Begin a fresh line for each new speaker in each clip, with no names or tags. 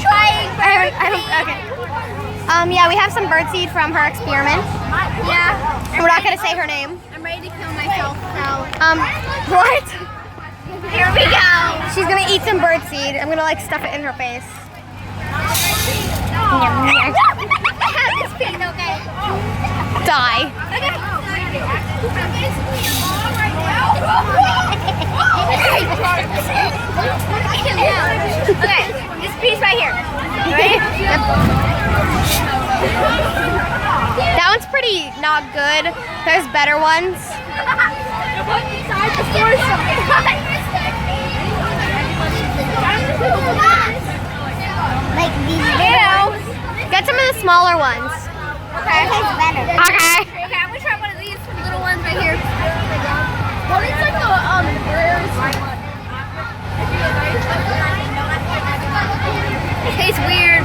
trying bird seed?
Okay. Yeah, we have some birdseed from her experiment.
Yeah.
We're not gonna say her name.
I'm ready to kill myself, so.
What?
Here we go.
She's gonna eat some birdseed. I'm gonna like stuff it in her face.
This piece, okay.
Die.
Okay, this piece right here. Ready?
That one's pretty not good. There's better ones.
Like these
Get some of the smaller ones.
Okay. Better.
Okay.
Okay, I'm gonna try one of these little ones right here. Well, it's like the rarest one. It tastes weird.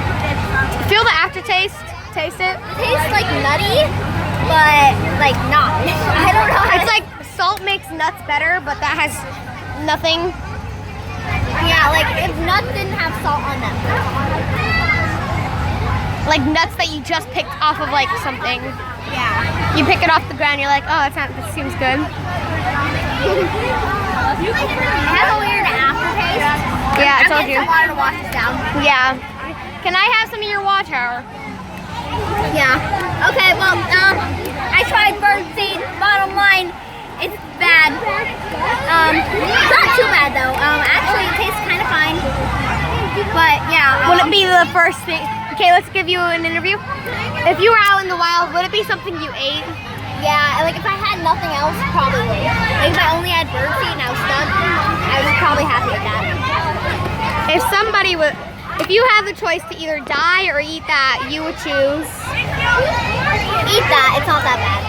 Feel the aftertaste. Taste it.
It tastes like nutty, but like not. I don't know.
It's like salt makes nuts better, but that has nothing.
Yeah, like if nuts didn't have salt on them.
Like nuts that you just picked off of like something.
Yeah.
You pick it off the ground, you're like, oh, this seems good.
It has a weird aftertaste.
Yeah, I
I'm
told
getting
you.
some water to wash this down.
Yeah. Can I have some of your water?
Yeah. Okay, well, I tried birdseed. Bottom line, it's bad. It's not too bad though. Actually, it tastes kind of fine. But yeah.
Would it be the first thing? Okay, let's give you an interview. If you were out in the wild, would it be something you ate?
Yeah, like if I had nothing else, probably would. Like if I only had birdseed and I was stuck, I was probably happy with that.
If you had the choice to either die or eat that, you would choose.
Eat that. It's not that bad.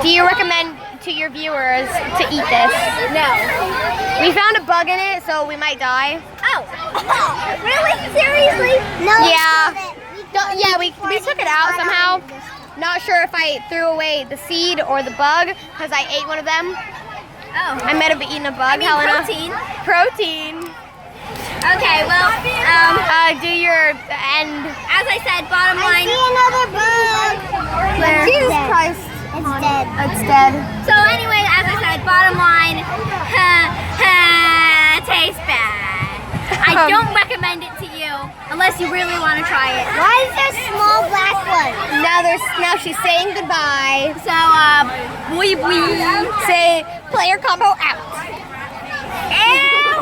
Do you recommend to your viewers to eat this?
No.
We found a bug in it, so we might die.
Oh. Really? Seriously? No.
Yeah. Yeah, we took it out somehow. Not sure if I threw away the seed or the bug because I ate one of them.
Oh.
I might have eaten a bug, Helena.
Protein.
Protein.
Okay, well,
do your end.
as I said, bottom line.
I see another bug.
Where? Jesus Christ.
It's dead.
It's dead.
So anyway, as I said, bottom line, tastes bad. I don't recommend it to you unless you really want to try it.
Why is there a small black one?
Now she's saying goodbye.
So, we
Say player combo out.
Ew.